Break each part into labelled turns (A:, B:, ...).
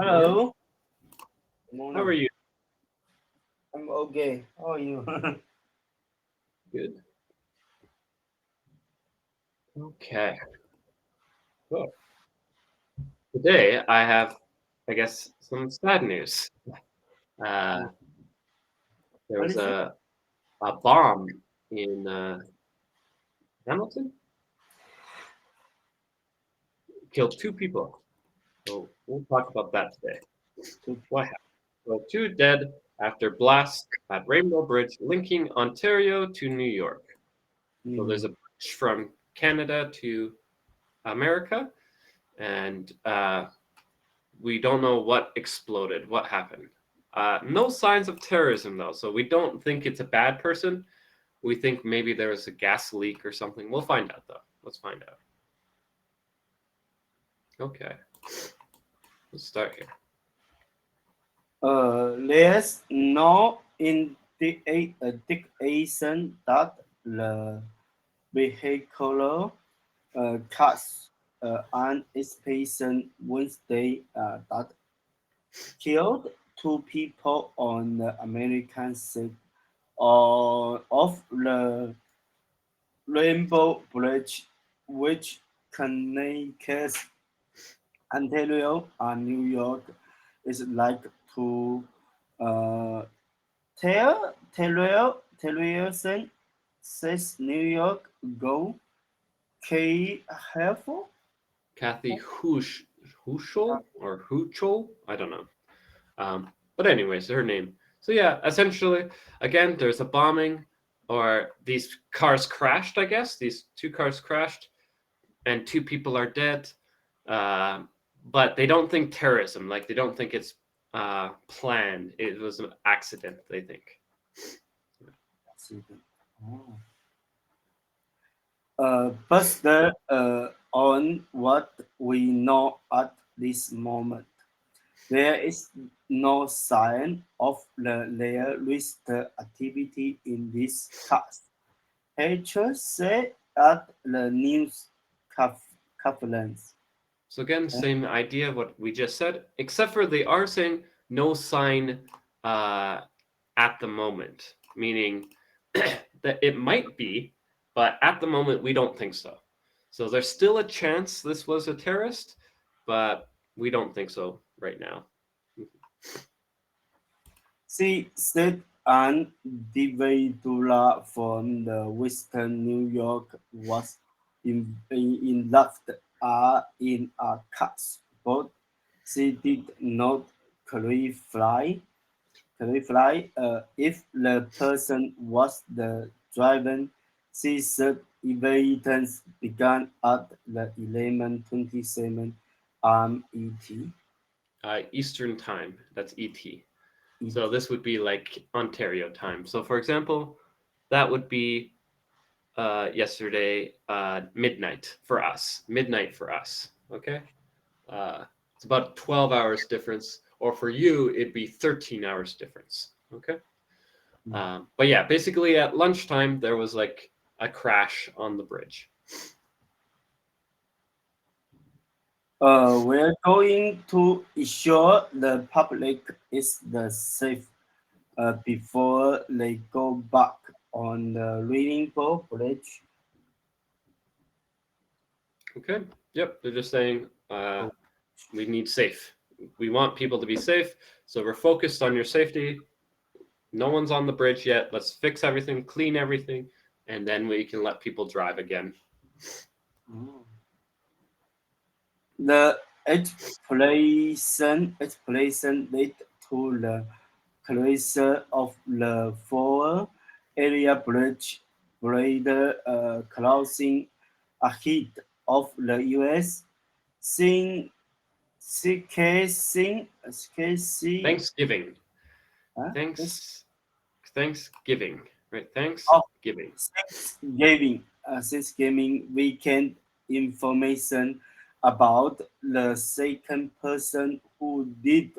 A: Hello.
B: How are you?
A: I'm okay. How are you?
B: Good. Okay. So today I have, I guess, some sad news. Uh, there
A: What
B: was
A: is it?
B: a bomb in Hamilton, killed two people. So we'll talk about that today. What happened? So two dead after blast at Rainbow Bridge linking Ontario to New York. So there's a bridge from Canada to America, and we don't know what exploded, what happened. No signs of terrorism though, so we don't think it's a bad person. We think maybe there was a gas leak or something. We'll find out though. Let's find out. Okay, let's start here.
A: There's no indication that the vehicular caused an explosion Wednesday that killed two people on the American side of the Rainbow Bridge, which connects Ontario and New York. Is like to uh, Terrelson says New York go careful.
B: Kathy Huschel or Huchel, I don't know. But anyways, her name. So yeah, essentially, again, there's a bombing, or these cars crashed. I guess these two cars crashed, and two people are dead. Uh, but they don't think terrorism. Like they don't think it's planned. It was an accident. They think.
A: Oh. But on what we know at this moment, there is no sign of the terrorist activity in this case. HR said at the news conference.
B: So again, same idea of what we just said, except for they are saying no sign uh, at the moment, meaning that it might be, but at the moment we don't think so. So there's still a chance this was a terrorist, but we don't think so right now.
A: She said an individual from the western New York was left in a car, but she did not clarify if the person was the driver. She said evidence began at the 11:27 ET.
B: Eastern time, that's ET. So this would be like Ontario time. So for example, that would be yesterday midnight for us. Midnight for us. Okay. It's about 12 hours difference, or for you, it'd be 13 hours difference. Okay. But yeah, basically at lunchtime, there was like a crash on the bridge.
A: We're going to ensure the public is the safe before they go back on the Rainbow Bridge.
B: Okay. Yep. They're just saying we need safe. We want people to be safe. So we're focused on your safety. No one's on the bridge yet. Let's fix everything, clean everything, and then we can let people drive again.
A: The explosion led to the closure of the four area bridge crossing ahead of the U.S. Sing, Sing,
B: Thanksgiving.
A: huh?
B: Thanksgiving. Right?
A: Of
B: Thanksgiving.
A: Thanksgiving weekend information about the second person who did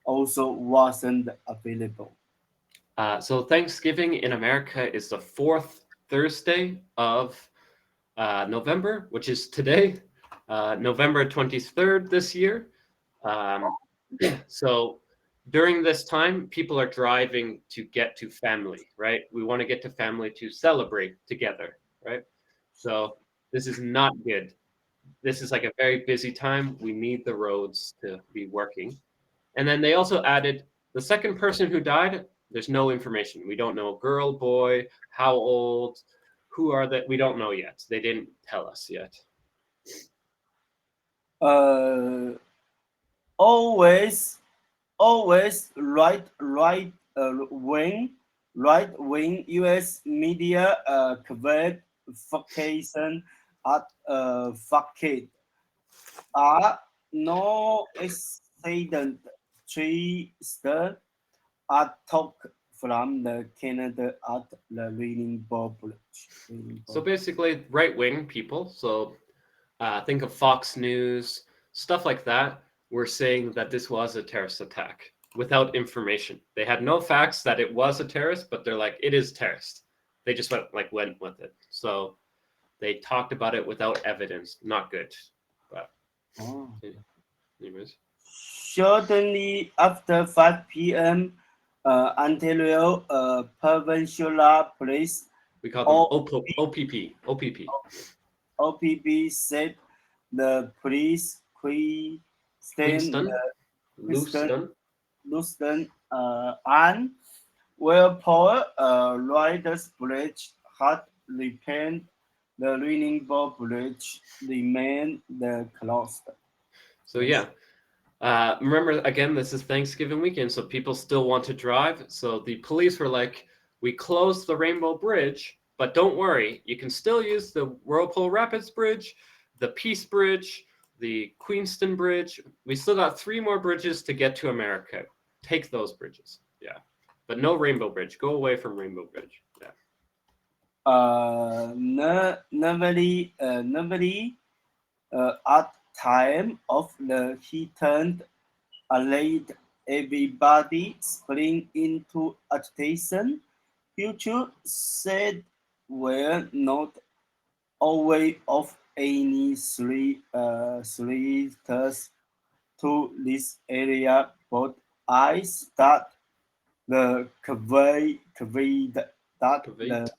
A: also wasn't available.
B: So Thanksgiving in America is the fourth Thursday of November, which is today, November 23rd this year. So during this time, people are driving to get to family, right? We want to get to family to celebrate together, right? So this is not good. This is like a very busy time. We need the roads to be working. And then they also added the second person who died, there's no information. We don't know girl, boy, how old, who are they? We don't know yet. They didn't tell us yet.
A: Uh, always, always right wing U.S. media covered vacation at Fakit are no accident twister attack from the Canada at the Reading Bowl Bridge.
B: So basically, right wing people, so think of Fox News, stuff like that, were saying that this was a terrorist attack without information. They had no facts that it was a terrorist, but they're like, it is terrorist. They just went with it. So they talked about it without evidence. Not good. But
A: Oh.
B: anyways.
A: Shortly after 5 p.m., Ontario Provincial Police
B: We call them
A: OPP,
B: OPP.
A: OPP said the police
B: Queenston,
A: Kristen
B: Lewiston.
A: Houston and Walpole Riders Bridge had repaired. The Reading Bowl Bridge remained closed.
B: So yeah, remember, again, this is Thanksgiving weekend, so people still want to drive. So the police were like, we closed the Rainbow Bridge, but don't worry, you can still use the Whirlpool Rapids Bridge, the Peace Bridge, the Queenston Bridge. We still got 3 more bridges to get to America. Take those bridges. Yeah. But no Rainbow Bridge. Go away from Rainbow Bridge. Yeah.
A: Nobody at time of the he turned allayed everybody spring into agitation. Future said were not aware of any threats to this area, but I start the that
B: Convey
A: the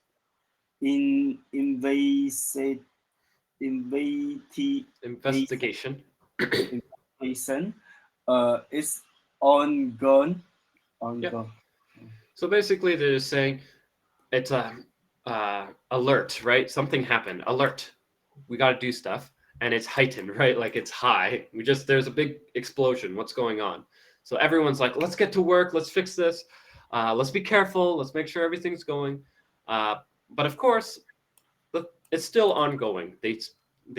A: in invasive investigation
B: investigation.
A: is ongoing.
B: Yeah.
A: Ongoing.
B: So basically, they're just saying it's a alert, right? Something happened. Alert. We got to do stuff, and it's heightened, right? Like it's high. There's a big explosion. What's going on? So everyone's like, let's get to work. Let's fix this. Let's be careful. Let's make sure everything's going. But of course, it's still ongoing. They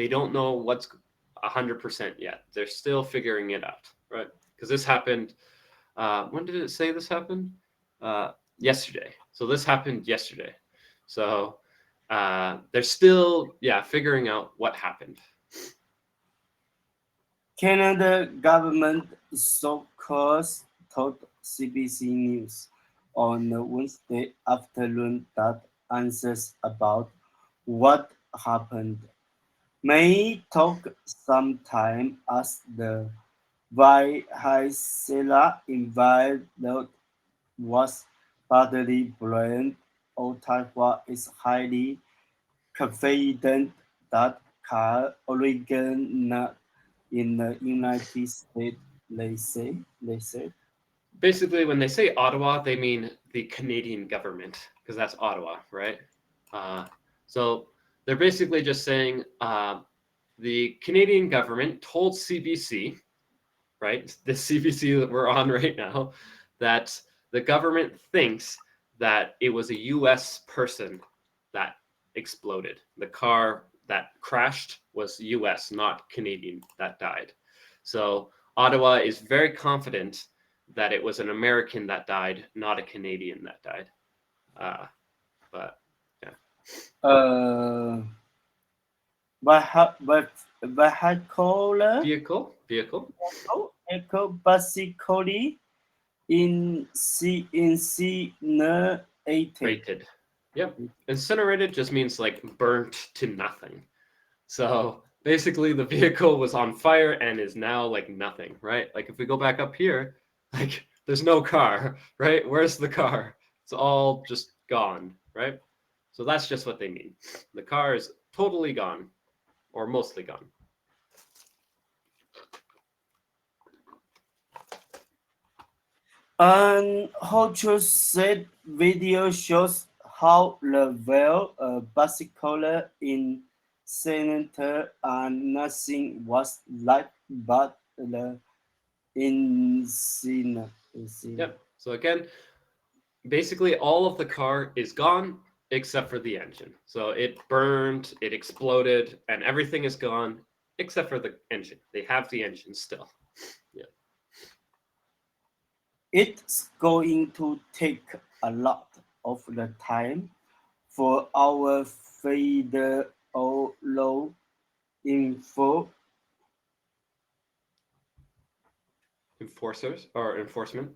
B: don't know what's 100% yet. They're still figuring it out, right? Because this happened. When did it say this happened? Yesterday. So this happened yesterday. So they're still, figuring out what happened.
A: Canada government sources told CBC News on Wednesday afternoon that answers about what happened may take some time as the Vaisela invasion was badly blamed. Ottawa is highly confident that car originated in the United States, they said.
B: Basically, when they say Ottawa, they mean the Canadian government, because that's Ottawa, right? So they're basically just saying the Canadian government told CBC, right, the CBC that we're on right now, that the government thinks that it was a US person that exploded. The car that crashed was US, not Canadian, that died. So Ottawa is very confident that it was an American that died, not a Canadian that died. But yeah.
A: Uh, vehicular
B: Vehicle
A: vehicle basically incinerated.
B: rated. Yep. Incinerated just means like burnt to nothing. So Basically, the vehicle was on fire and is now like nothing, right? Like if we go back up here, like there's no car, right? Where's the car? It's all just gone, right? So that's just what they mean. The car is totally gone or mostly gone.
A: And Hocho said video shows how the well bicycle in center and nothing was like but the insane.
B: Yep. So again, basically all of the car is gone except for the engine. So it burned, it exploded, and everything is gone except for the engine. They have the engine still. Yeah.
A: It's going to take a lot of the time for our federal law
B: Enforcers or enforcement.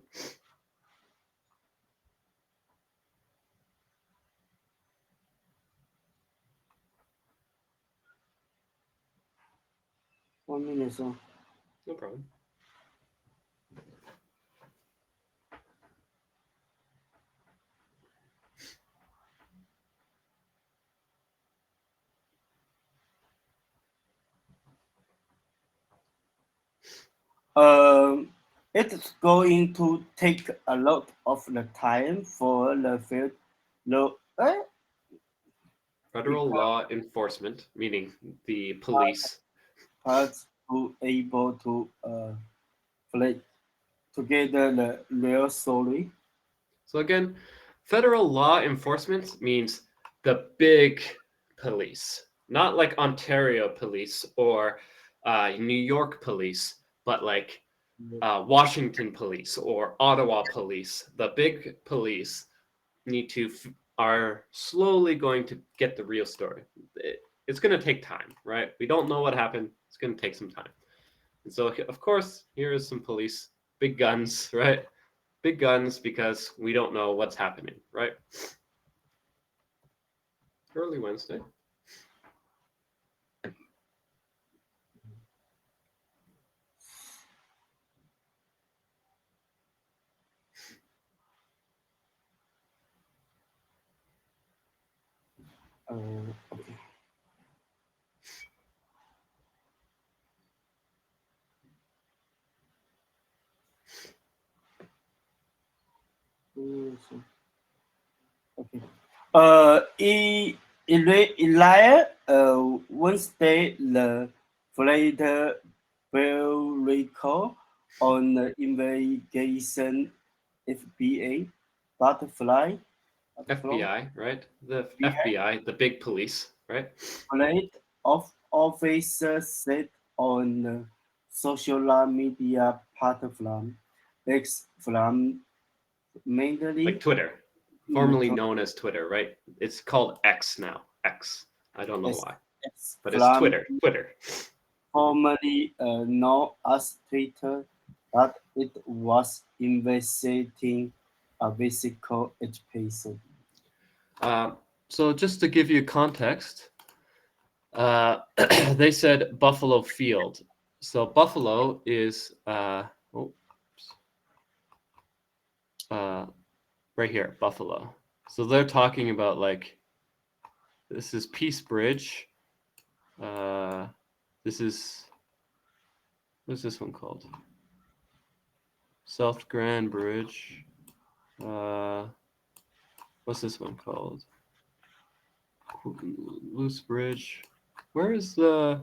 A: One minute, sir.
B: No problem.
A: It's going to take a lot of the time for the
B: Federal law enforcement, meaning the police.
A: parts to able to play together the real story.
B: So again, federal law enforcement means the big police, not like Ontario police or New York police, but like Washington police or Ottawa police. The big police need to are slowly going to get the real story. It's going to take time, right? We don't know what happened. It's going to take some time. And so, of course, here is some police, big guns, right? Big guns because we don't know what's happening, right? Early Wednesday.
A: Okay. Okay. Elia, Wednesday, the flight will recall on the investigation FBA butterfly
B: FBI, right? The FBI, the big police, right?
A: flight of officers said on social media platform X from mainly
B: Like Twitter, formerly known as Twitter, right? It's called X now. X. I don't know why, but it's
A: from
B: Twitter. Twitter.
A: formerly known as Twitter, that it was investigating a physical education.
B: So just to give you context, they said Buffalo Field. So Buffalo is right here, Buffalo. So they're talking about like this is Peace Bridge. This is what's this one called? South Grand Bridge. What's this one called? Loose Bridge. Where is the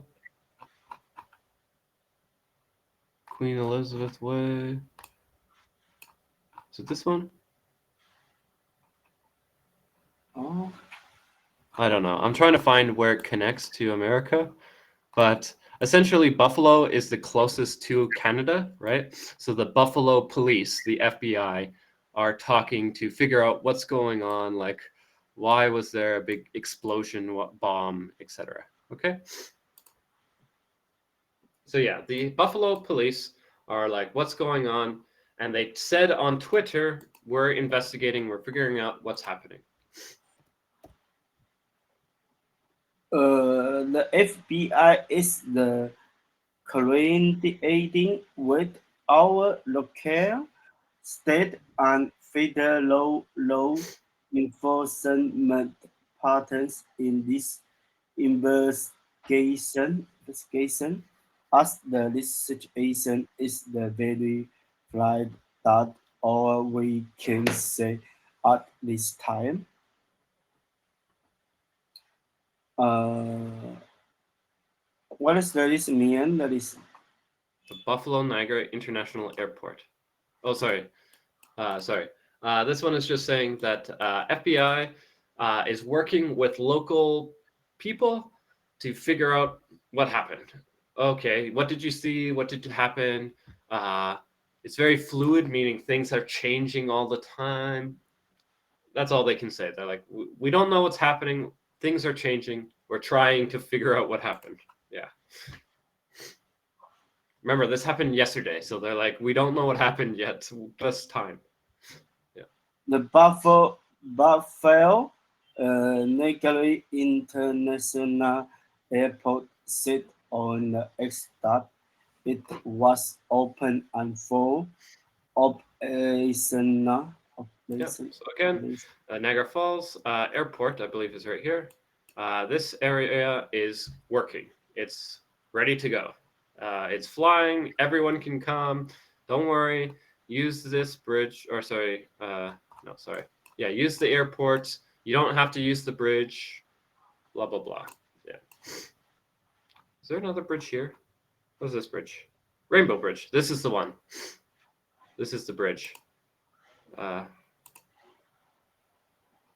B: Queen Elizabeth Way? Is it this one?
A: Oh,
B: I don't know. I'm trying to find where it connects to America, but essentially Buffalo is the closest to Canada, right? So the Buffalo police, the FBI, are talking to figure out what's going on, like why was there a big explosion, what bomb, etc. Okay? So yeah, the Buffalo police are like, what's going on? And they said on Twitter, we're investigating, we're figuring out what's happening.
A: The FBI is the coordinating with our local, state, and federal law enforcement partners in this investigation, as the situation is the very fluid that all we can say at this time. Uh, what does this mean? That is
B: The Buffalo Niagara International Airport. Oh, sorry. Sorry. This one is just saying that FBI is working with local people to figure out what happened. Okay, what did you see? What did happen? It's very fluid, meaning things are changing all the time. That's all they can say. They're like, we don't know what's happening. Things are changing. We're trying to figure out what happened. Yeah. Remember, this happened yesterday, so they're like, we don't know what happened yet. Just time. Yeah.
A: the Buffalo Niagara International Airport said on the X that it was open and full operational.
B: Yep. So again, Niagara Falls Airport, I believe, is right here. This area is working. It's ready to go. It's flying. Everyone can come. Don't worry. Use this bridge, or sorry, no, sorry. Yeah, use the airport. You don't have to use the bridge. Blah blah blah. Yeah. Is there another bridge here? What is this bridge? Rainbow Bridge. This is the one. This is the bridge.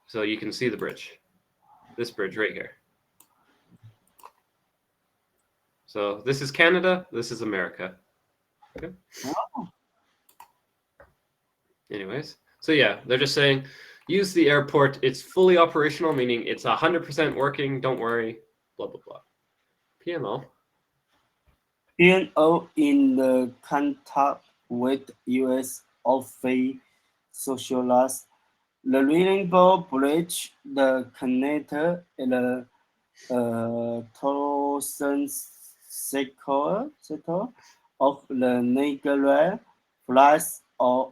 B: So you can see the bridge. This bridge right here. So this is Canada. This is America. Okay.
A: Oh.
B: Anyways, so yeah, they're just saying use the airport. It's fully operational, meaning it's 100% working. Don't worry. Blah blah blah. PMO.
A: PNO in the contact with U.S. officials, the Rainbow Bridge, the connector, the Torsen sector of the Niagara flies on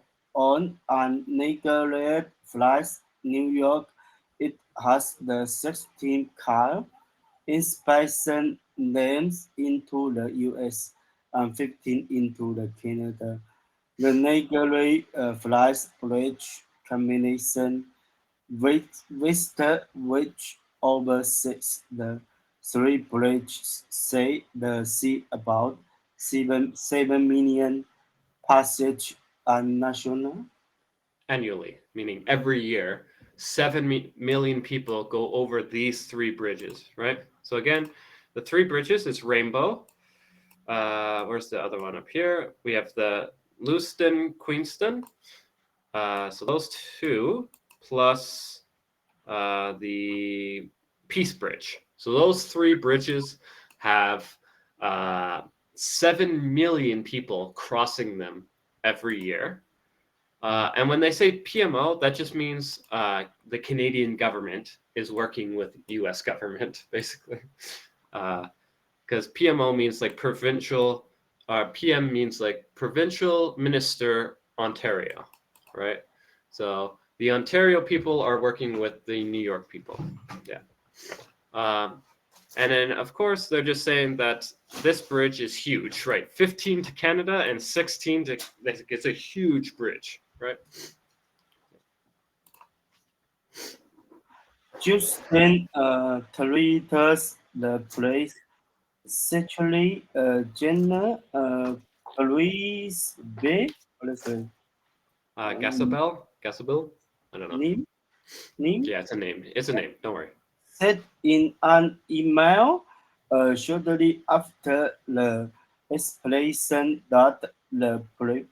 A: and Niagara flies New York. It has the 16 car inspection lanes into the US and 15 into the Canada. The Niagara Flies Bridge combination which oversees the three bridges say the sea about 7 million passage and national.
B: Annually, meaning every year, 7 million people go over these three bridges, right? So again, the three bridges is Rainbow. Where's the other one up here? We have the Lewiston, Queenston. So those two plus the Peace Bridge. So those three bridges have 7 million people crossing them every year. And when they say PMO, that just means the Canadian government is working with US government, basically. Because PMO means like provincial, PM means like provincial minister Ontario, right? So the Ontario people are working with the New York people. Yeah. And then, of course, they're just saying that this bridge is huge, right? 15 to Canada and 16 to, it's a huge bridge, right?
A: Justin treats the place sexually gender police bay. What is it?
B: Gasabel? I don't know.
A: Name
B: Yeah, it's a name. It's a name. Don't worry.
A: said in an email shortly after the explanation that the Premier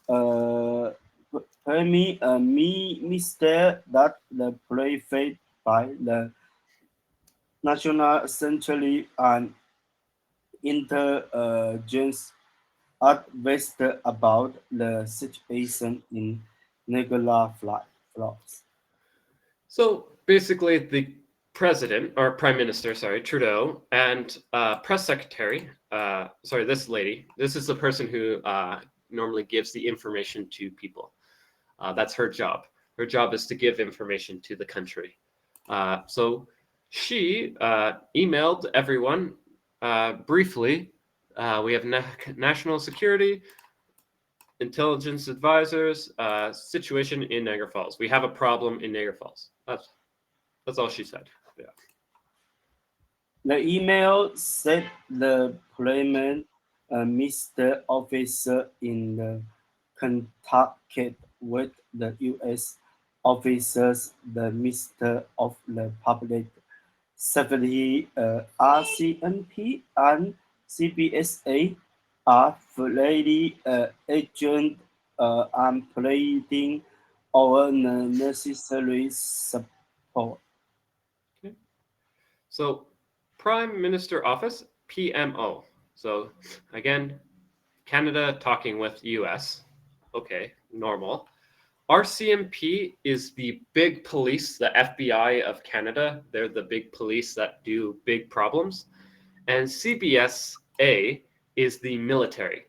A: uh, Minister that the prefect by the National Century and Intelligence advised about the situation in Niagara Falls.
B: So basically, the president or prime minister, sorry, Trudeau, and press secretary, sorry, this lady, this is the person who normally gives the information to people. That's her job. Her job is to give information to the country. So she emailed everyone briefly. We have national security, intelligence advisors, situation in Niagara Falls. We have a problem in Niagara Falls. That's all she said. Yeah.
A: The email said the Parliament Mr. Officer in the contact with the U.S. officers, the Minister of the Public Safety, RCMP, and CBSA are fully agent and pleading our necessary support.
B: Okay. So Prime Minister Office, PMO. So again, Canada talking with US. Okay, normal. RCMP is the big police, the FBI of Canada. They're the big police that do big problems. And CBSA is the military.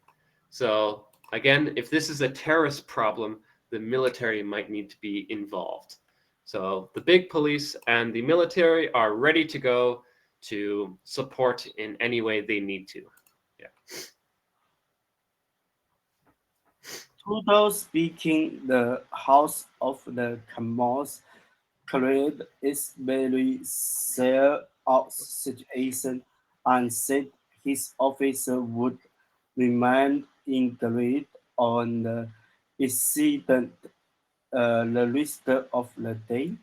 B: So again, if this is a terrorist problem, the military might need to be involved. So the big police and the military are ready to go to support in any way they need to. Yeah.
A: Trudeau speaking, the House of the Commons cleared its very sell-out situation and said his officer would remain engaged on the incident the rest of the day.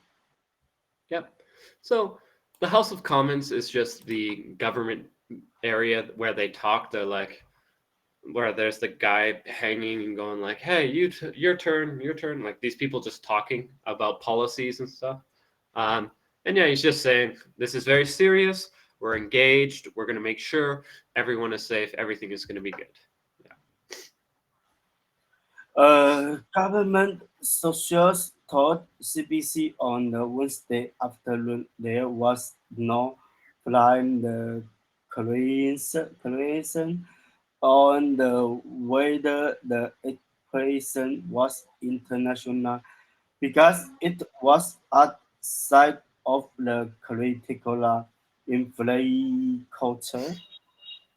B: Yep. So the House of Commons is just the government area where they talk. They're like, where there's the guy hanging and going like, "Hey, your turn, your turn." Like these people just talking about policies and stuff. And yeah, he's just saying this is very serious. We're engaged. We're going to make sure everyone is safe. Everything is going to be good.
A: Government sources told CBC on the Wednesday afternoon there was no flying the creation on the whether the operation was international because it was outside of the critical infrastructure.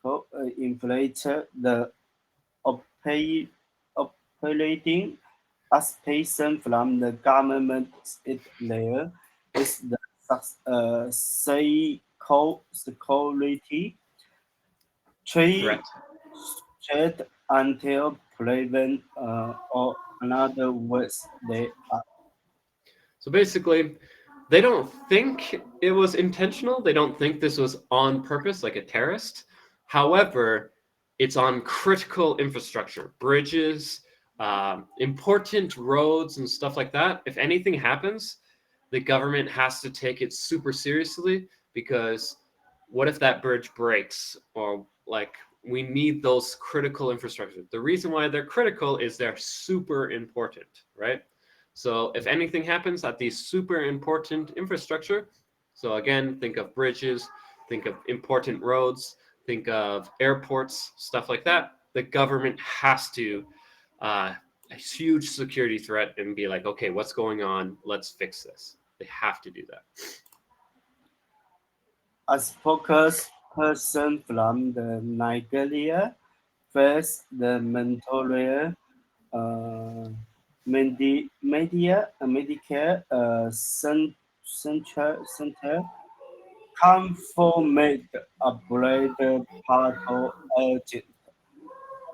A: Inflator the opa- operating aspiration from the government it layer is the security
B: Threat.
A: threat until proven or another words they are.
B: So basically, they don't think it was intentional. They don't think this was on purpose, like a terrorist. However, it's on critical infrastructure, bridges, important roads, and stuff like that. If anything happens, the government has to take it super seriously because what if that bridge breaks or like we need those critical infrastructure. The reason why they're critical is they're super important, right? So if anything happens at these super important infrastructure, so again, think of bridges, think of important roads, think of airports, stuff like that. The government has to a huge security threat and be like, okay, what's going on? Let's fix this. They have to do that.
A: A spokesperson from the Nigeria first the Montoya Medicare Center confirmed a blood battle agent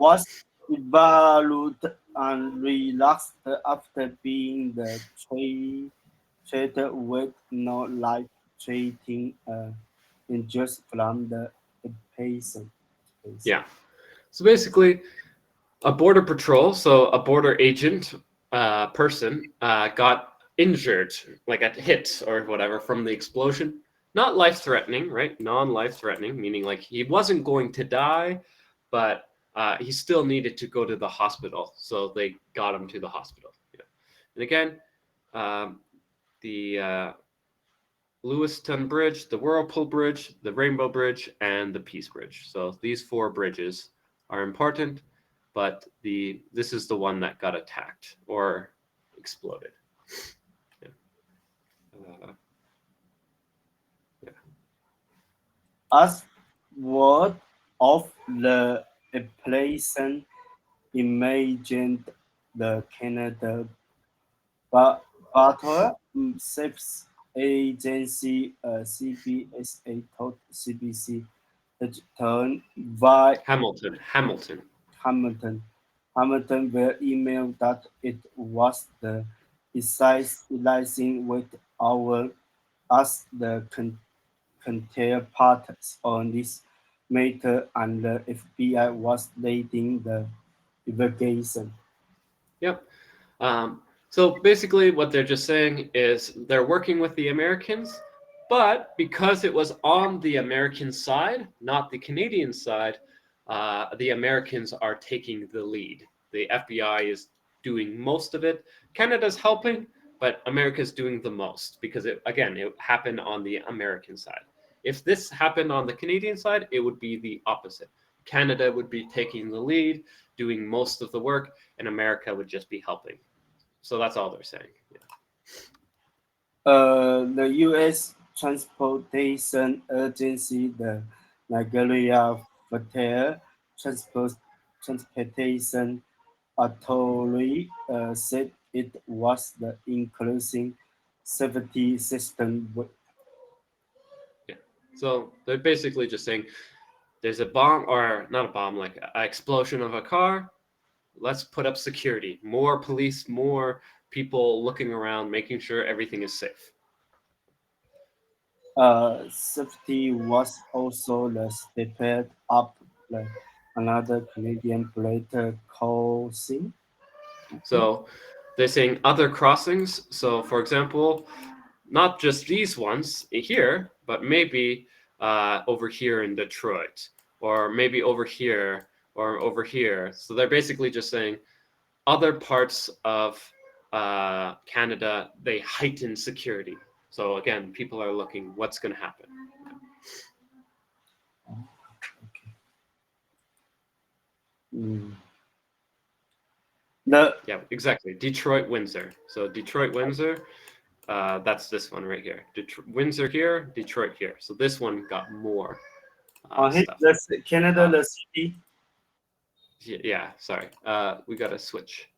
A: was evaluated and relaxed after being the treated with no life-threatening injuries from the patient.
B: Yeah. So basically, a border patrol, so a border agent person, got injured, like a hit or whatever from the explosion. Not life threatening, right? Non life threatening, meaning like he wasn't going to die, but he still needed to go to the hospital. So they got him to the hospital. Yeah. And again, the Lewiston Bridge, the Whirlpool Bridge, the Rainbow Bridge, and the Peace Bridge. So these 4 bridges are important, but this is the one that got attacked or exploded. Yeah.
A: As word of the appellation imagined the Canada Battle Safes Agency CBSA told CBC that turn by
B: Hamilton.
A: Hamilton will email that it was the deciding with our as the counterparts on this matter, and the FBI was leading the investigation.
B: Yep. So basically what they're just saying is they're working with the Americans, but because it was on the American side, not the Canadian side, the Americans are taking the lead. The FBI is doing most of it. Canada's helping, but America's doing the most because it happened on the American side. If this happened on the Canadian side, it would be the opposite. Canada would be taking the lead, doing most of the work, and America would just be helping. So that's all they're saying.
A: The U.S. Transportation Agency, the Nigeria Federal Transportation Authority, said it was the increasing safety system.
B: Yeah. So they're basically just saying there's a bomb, or not a bomb, like an explosion of a car. Let's put up security, more police, more people looking around, making sure everything is safe.
A: Safety was also stepped up like another Canadian plater crossing.
B: So they're saying other crossings. So for example, not just these ones here, but maybe over here in Detroit, or maybe over here, or over here. So they're basically just saying other parts of Canada, they heighten security. So again, people are looking what's going to happen.
A: Okay.
B: Yeah, exactly. Detroit, Windsor. So Detroit, Windsor, that's this one right here. Windsor here, Detroit here. So this one got more stuff.
A: Canada, the city.
B: Yeah, sorry. We got to switch.